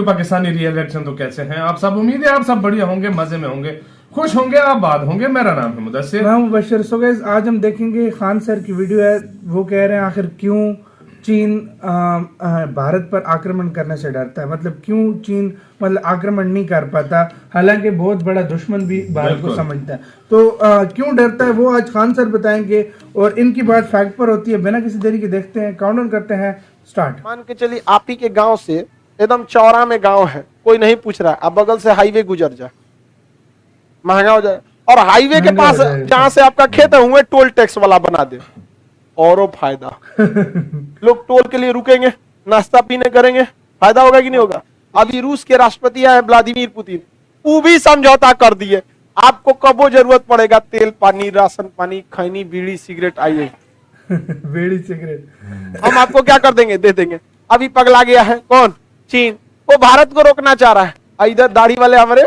Pakistani reaction तो कैसे हैं आप सब? उम्मीद है आप सब बढ़िया होंगे, मजे में होंगे, खुश होंगे, आबाद होंगे। मेरा नाम है मुदस्सिर, मैं मुबश्शिर। सो गाइस, आज हम देखेंगे खान सर की वीडियो है। वो कह रहे हैं आखिर क्यों चीन भारत पर आक्रमण करने से डरता है, मतलब क्यों चीन मतलब आक्रमण नहीं कर पाता, हालांकि बहुत बड़ा दुश्मन भी भारत को समझता है। तो क्यों डरता है वो आज खान सर बताएंगे, और इनकी बात फैक्ट पर होती है। बिना किसी देरी के देखते हैं, काउंटडाउन करते हैं, स्टार्ट। मान के चलिए आप ही के गांव से एकदम चौरा में गांव है, कोई नहीं पूछ रहा है, आप बगल से हाईवे गुजर जाए, महंगा हो जाए, और हाईवे के पास जहां से आपका खेत है हुए टोल टैक्स वाला बना दे, और फायदा। लोग टोल के लिए रुकेंगे, नाश्ता पीने करेंगे, फायदा होगा कि नहीं होगा? अभी रूस के राष्ट्रपति आए व्लादिमीर पुतिन, वो भी समझौता कर दिए। आपको कबो जरूरत पड़ेगा तेल पानी, राशन पानी, खैनी बीड़ी सिगरेट, आइए बीड़ी सिगरेट हम आपको क्या कर देंगे, दे देंगे। अभी पगला गया है कौन? चीन। वो भारत को रोकना चाह रहा है। इधर दाढ़ी वाले हमारे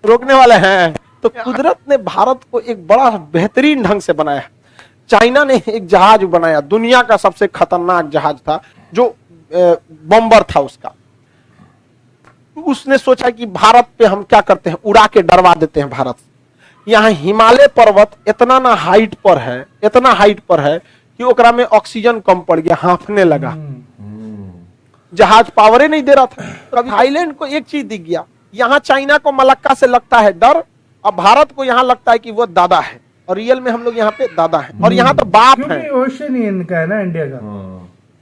रोकने वाले हैं। तो कुदरत ने भारत को एक बड़ा बेहतरीन ढंग से बनाया। चाइना ने एक जहाज बनाया, दुनिया का सबसे खतरनाक जहाज था, जो बॉम्बर था उसका। उसने सोचा कि भारत पे हम क्या करते हैं, उड़ा के डरवा देते हैं भारत से। यहाँ हिमालय पर्वत इतना ना हाइट पर है, इतना हाइट पर है कि ओकरा में ऑक्सीजन कम पड़ गया, हांफने लगा, जहाज पावरे नहीं दे रहा था। तो अभी थाईलैंड को एक चीज दिख गया, यहाँ चाइना को मलक्का से लगता है डर, अब भारत को यहाँ लगता है कि वो दादा है, और रियल में हम लोग यहाँ पे दादा हैं, और यहाँ तो बाप है। ओशियन का है ना इंडिया का,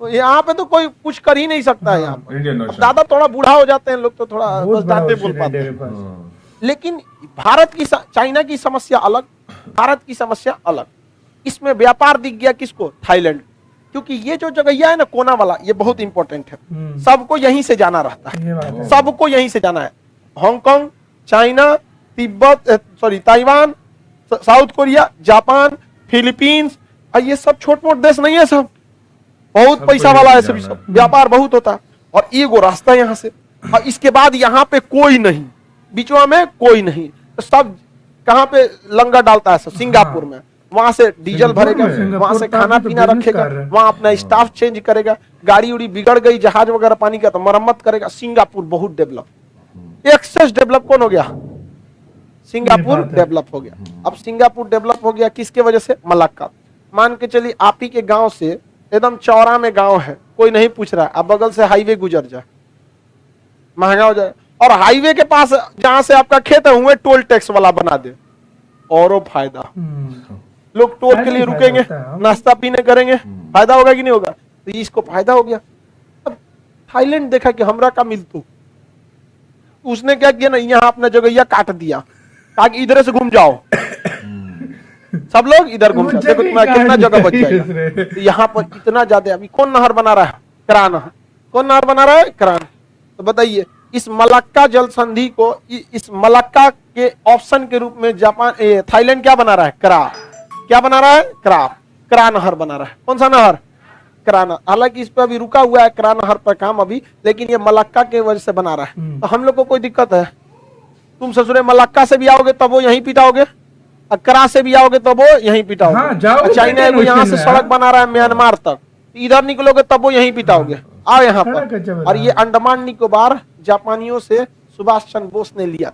तो यहाँ पे तो कोई कुछ कर ही नहीं सकता है। यहाँ पे दादा थोड़ा बूढ़ा हो जाते हैं लोग, तो थोड़ा बस दादे बोल पाते हैं। लेकिन भारत की चाइना की समस्या अलग, भारत की समस्या अलग। इसमें व्यापार दिख गया किसको? थाईलैंड। क्योंकि ये जो जगह है ना कोना वाला, ये बहुत इंपॉर्टेंट है, सबको यहीं से जाना रहता है, सबको यहीं से जाना है। Hong Kong, China, Tibet, sorry Taiwan, south Korea, Japan, Philippines, ये सब छोट मोट देश नहीं है, सब बहुत पैसा वाला है, सभी सब व्यापार बहुत होता है। और ये वो रास्ता यहाँ से, और इसके बाद यहाँ पे कोई नहीं, बीचवा में कोई नहीं, तो सब कहाँ पे लंगर डालता है? सब सिंगापुर में। वहां से डीजल भरेगा, वहां से खाना पीना रखेगा, वहां अपना स्टाफ चेंज करेगा, गाड़ी उड़ी बिगड़ गई जहाज वगैरह पानी का तो मरम्मत करेगा। सिंगापुर बहुत डेवलप, एक्सेस डेवलप कौन हो गया? सिंगापुर डेवलप हो गया। अब सिंगापुर डेवलप हो गया किसके वजह से? मलक्का। मान के चलिए आप ही के गांव से एकदम चौरा में गांव है, कोई नहीं पूछ रहा है, आप बगल से हाईवे गुजर जाए, महंगा हो जाए, और हाईवे के पास जहां से आपका खेत है हुए टोल टैक्स वाला बना दे, और फायदा। लोग टोल के लिए रुकेंगे, नाश्ता पीने करेंगे, फायदा होगा कि नहीं होगा? तो इसको फायदा हो गया। अब थाईलैंड देखा कि हमरा का मिलतू, उसने क्या किया ना, यहाँ अपना जगह काट दिया, कहा कि इधर से घूम जाओ, सब लोग इधर घूम जाओ, देखो तुम्हारा कितना जगह बच जाएगा। तो यहाँ पर इतना ज्यादा, अभी कौन नहर बना रहा है? करान नहर। कौन नहर बना रहा है? करान। तो बताइए, इस मलक्का जल संधि को, इस मलक्का के ऑप्शन के रूप में जापान थाईलैंड क्या बना रहा है? करा। क्या बना रहा है? करा। करा नहर बना रहा है। कौन सा नहर? करा नहर। हालांकि इस पर अभी रुका हुआ है करा नहर पर काम अभी, लेकिन ये मलक्का के वजह से बना रहा है। तो हम लोग को कोई दिक्कत है? तुम ससुरे मलक्का से भी आओगे तब वो यहीं पिटाओगे, करा से भी आओगे तब वो यहीं पिटाओगे। चाइना यहाँ से सड़क बना रहा है म्यांमार तक, इधर निकलोगे तब वो यहीं पिटाओगे। आओ यहाँ पर। और ये अंडमान निकोबार जापानियों से सुभाष चंद्र बोस ने लिया,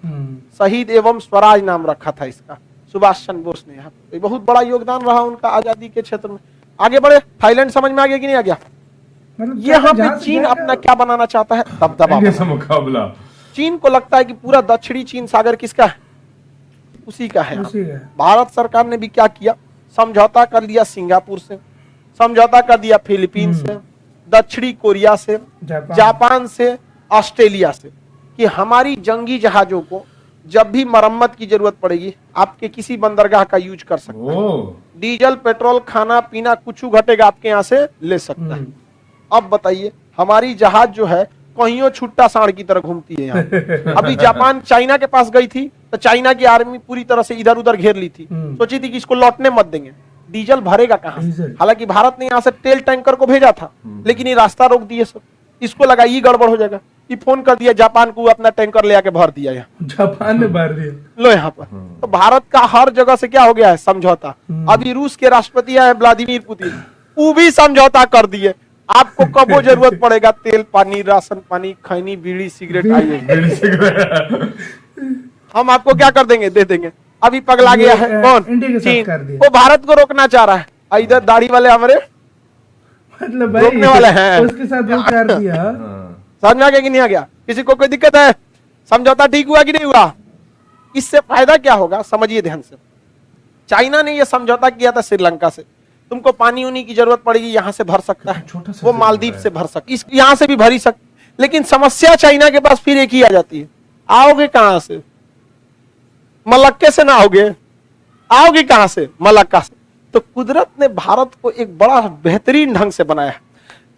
शहीद एवं स्वराज नाम रखा था इसका, सुभाष चंद्र बोस ने। यहाँ पे बहुत बड़ा योगदान रहा उनका आजादी के क्षेत्र में। आगे बढ़े, थाईलैंड समझ में आ गया कि नहीं आ गया? यहाँ पे चीन अपना क्या बनाना चाहता है? दबदबा मुकाबला। चीन को लगता है कि पूरा दक्षिणी चीन सागर किसका है? उसी का है। भारत सरकार ने भी क्या किया? समझौता कर लिया सिंगापुर से, समझौता कर दिया फिलीपींस से, दक्षिणी कोरिया से, जापान से, ऑस्ट्रेलिया से, कि हमारी जंगी जहाजों को जब भी मरम्मत की जरूरत पड़ेगी आपके किसी बंदरगाह का यूज कर सकते हैं। डीजल पेट्रोल खाना पीना कुछ घटेगा आपके यहाँ से ले सकता है। अब बताइए, हमारी जहाज जो है कहीं छुट्टा सांड की तरह घूमती है यहाँ। अभी जापान चाइना के पास गई थी तो चाइना की आर्मी पूरी तरह से इधर उधर घेर ली थी, सोची थी कि इसको लौटने मत देंगे। डीजल भरेगा कहाँ से? हालांकि भारत ने यहाँ से तेल टैंकर को भेजा था, लेकिन ये रास्ता रोक दिए सब। इसको लगा ये गड़बड़ हो जाएगा, ये फोन कर दिया जापान को, अपना टैंकर ले आके भर दिया यहाँ, जापान ने भर दिया लो यहाँ पर। तो भारत का हर जगह से क्या हो गया है? समझौता। अभी रूस के राष्ट्रपति आए व्लादिमीर पुतिन, वो भी समझौता कर दिए। आपको कब वो जरूरत पड़ेगा, तेल पानी राशन पानी खैनी बीड़ी सिगरेट आइए, हम आपको क्या कर देंगे, दे देंगे। अभी पगला गया है कौन, इंडिया के साथ चीन, कर दिया। वो भारत को रोकना चाह रहा है। इधर दाढ़ी वाले हमारे मतलब रोकने वाले हैं, उसके साथ वो कर दिया। समझ में आ गया कि नहीं आ गया, किसी को कोई दिक्कत है, समझौता ठीक हुआ कि नहीं हुआ। इससे फायदा क्या होगा समझिए ध्यान से। चाइना ने यह समझौता किया था श्रीलंका से, तुमको पानी उनी की जरूरत पड़ेगी यहां से भर सकता है, वो मालदीव से भर सकता, इस यहां से भी भर ही सकता। लेकिन समस्या चाइना के पास फिर एक ही आ जाती है, आओगे कहां से, मलक्के से ना आओगे, आओगे कहां से, मलक्का से। तो कुदरत ने भारत को एक बड़ा बेहतरीन ढंग से बनाया।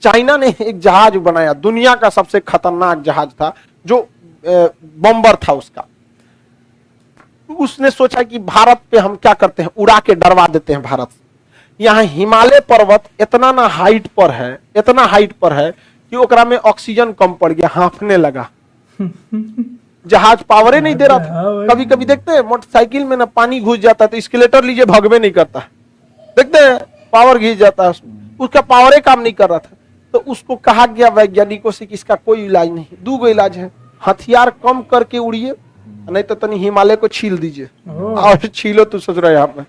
चाइना ने एक जहाज बनाया, दुनिया का सबसे खतरनाक जहाज था, जो बॉम्बर था उसका। उसने सोचा कि भारत पे हम क्या करते हैं, उड़ा के डरवा देते हैं भारत से। यहाँ हिमालय पर्वत इतना ना हाइट पर है, इतना हाइट पर है कि ओकरा में ऑक्सीजन कम पड़ गया, हांफने लगा। जहाज पावरे नहीं दे रहा था। कभी कभी देखते हैं मोटरसाइकिल में ना पानी घुस जाता है तो स्केलेटर लीजिए भगवे नहीं करता है, देखते हैं पावर घिस जाता है, उसका पावरे काम नहीं कर रहा था। तो उसको कहा गया वैज्ञानिकों से कि इसका कोई इलाज नहीं, दो गो इलाज है, हथियार कम करके उड़िए, नहीं तो तनी हिमालय को छील दीजिए। और छीलो तो सोच रहे हैं आप में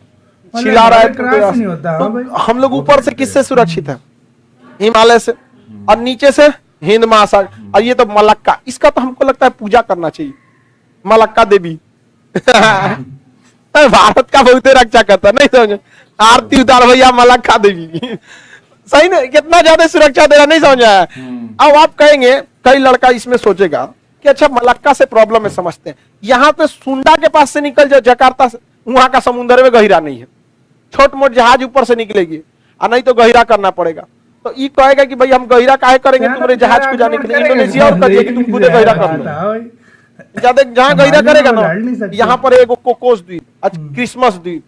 छिला रहा है तो हम लोग ऊपर से किससे सुरक्षित है, हिमालय से, और नीचे से हिंद महासागर, और ये तो मलक्का, इसका तो हमको लगता है पूजा करना चाहिए, मलक्का देवी। भारत का बहुत रक्षा करता, नहीं समझे, आरती उतार भैया मलक्का देवी। सही ना, कितना ज्यादा सुरक्षा दे रहा, नहीं समझ आया। अब आप कहेंगे, कई लड़का इसमें सोचेगा कि अच्छा मलक्का से प्रॉब्लम है, समझते हैं, यहाँ पे सुंडा के पास से निकल जाओ, जकार्ता से, वहां का समुद्र में गहिरा नहीं है, छोट मोट जहाज ऊपर से निकलेगी, और नहीं तो गहिरा करना पड़ेगा। तो ये कहेगा कि भाई हम गहिरा काहे करेंगे तुम्हारे जहाज को जाने के लिए, इंडोनेशिया और करिए कि तुम खुद गहिरा कर लो। ज्यादा जहां गहिरा करेगा ना, यहाँ पर एक कोकोस द्वीप, क्रिसमस द्वीप,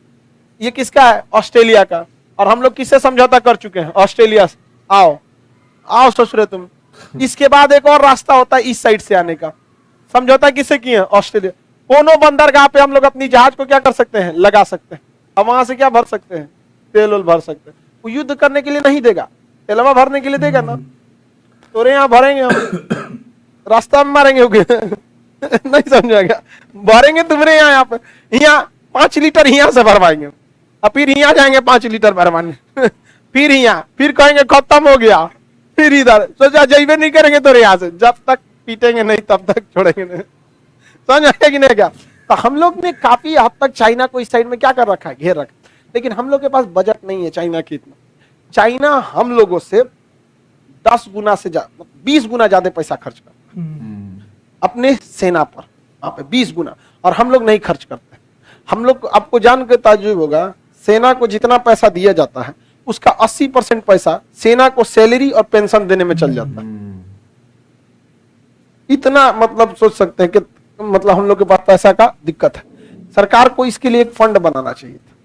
ये किसका है, ऑस्ट्रेलिया का, और हम लोग किससे समझौता कर चुके हैं, ऑस्ट्रेलिया से। आओ आओ ससुरे तुम। इसके बाद एक और रास्ता होता है इस साइड से आने का, समझौता किससे किए, ऑस्ट्रेलिया। कोनो बंदरगाह पे हम लोग अपनी जहाज को क्या कर सकते हैं, लगा सकते हैं, और वहां से क्या भर सकते हैं, तेल उल भर सकते हैं। वो युद्ध करने के लिए नहीं देगा, तेलवा भरने के लिए देगा ना, तोरे यहाँ भरेंगे हम, रास्ता में मारेंगे होगे। नहीं समझा गया, भरेंगे तुम्हारे यहाँ पे, यहाँ 5 लीटर यहाँ से भरवाएंगे, और फिर यहाँ जाएंगे 5 लीटर भरवाने। फिर यहाँ, फिर कहेंगे खत्म हो गया, फिर इधर सोचा जैबे नहीं करेंगे तो यहाँ से, जब तक पीटेंगे नहीं तब तक छोड़ेंगे नहीं। समझ आया कि नहीं क्या। तो हम लोग ने काफी हद तक चाइना को इस साइड में क्या कर रखा है, घेर रखा। लेकिन हम लोग के पास बजट नहीं है चाइना की इतना। चाइना हम लोगों से 10 गुना से 20 गुना ज्यादा पैसा खर्च करता है अपने सेना पर, वहां पे 20 गुना, और हम लोग नहीं खर्च करते। हम लोग, आपको जान के ताज्जुब होगा, सेना को जितना पैसा दिया जाता है उसका 80% पैसा सेना को सैलरी और पेंशन देने में चल जाता है। इतना मतलब सोच सकते हैं कि मतलब हम लोग के पास पैसा का दिक्कत है। सरकार को इसके लिए एक फंड बनाना चाहिए था,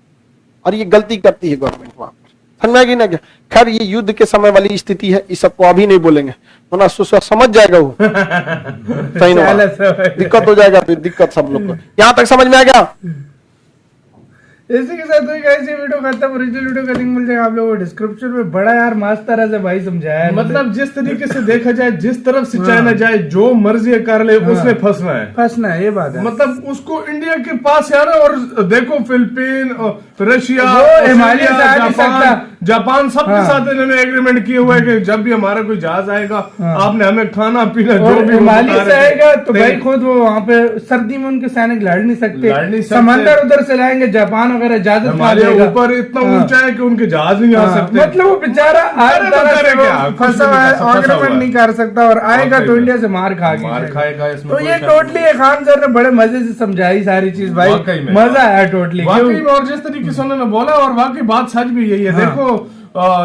और ये गलती करती है गवर्नमेंट वहां पर। समझ में आ गई ना क्या। खैर ये युद्ध के समय वाली स्थिति है, इस सबको अभी नहीं बोलेंगे, वरना समझ जाएगा वो। सही ना, दिक्कत हो जाएगा, फिर दिक्कत सब लोग को। यहाँ तक समझ में आ गया। इसी के साथ ऐसी वीडियो खत्म। ओरिजिनल वीडियो का लिंक मिल जाएगा आप लोगों को डिस्क्रिप्शन में। बड़ा यार मस्त तरह से भाई समझाया, मतलब जिस तरीके से देखा जाए, जिस तरफ से चाइना जाए, जो मर्जी कर ले, उसने फंसना है, ये बात है। मतलब उसको इंडिया के पास यार, और देखो फिलिपीन, रशिया, हिमालय से आ नहीं सकता, जापान, सबके साथ इन्होंने एग्रीमेंट किए हुए है कि जब भी हमारा कोई जहाज आएगा, आपने हमें खाना पीना जो भी हिमालय से आएगा तो भाई खुद वो वहाँ पे सर्दी में उनके सैनिक लड़ नहीं सकते, समंदर उधर से लाएंगे, जापान वगैरह इजाजत ऊपर इतना ऊंचा है कि उनके जहाज नहीं आ सकते। मतलब वो बेचारा फंसा हुआ है, एग्रीमेंट नहीं कर सकता, और आएगा तो इंडिया से मार खाएगा। तो ये टोटली खान सर ने बड़े मजे से समझाई सारी चीज भाई, मजा आया टोटली। और जिस तरीके से उन्होंने बोला, और वाकई बात सच भी यही है। देखो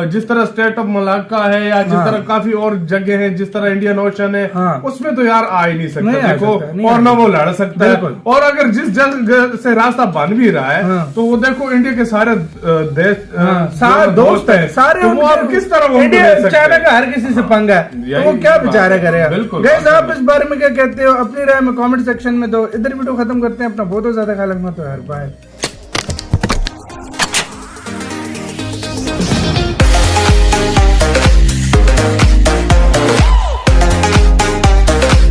जिस तरह स्टेट ऑफ मलाक्का है, या जिस तरह काफी और जगह हैं, जिस तरह इंडियन ओशन है, उसमें तो यार आ ही नहीं सकता। देखो, और ना वो लड़ सकता है, और अगर जिस जगह से रास्ता बन भी रहा है, तो वो देखो इंडिया के सारे देश दोस्त है सारे, तो वो आप किस तरह वो चाइना का हर किसी से पंगा है, तो वो क्या बेचारा करेगा। गाइस आप इस बारे में क्या कहते हो, अपनी राय में कमेंट सेक्शन में दो। इधर वीडियो खत्म करते हैं, अपना बहुत ज्यादा ख्याल रखना, तो यार बाय।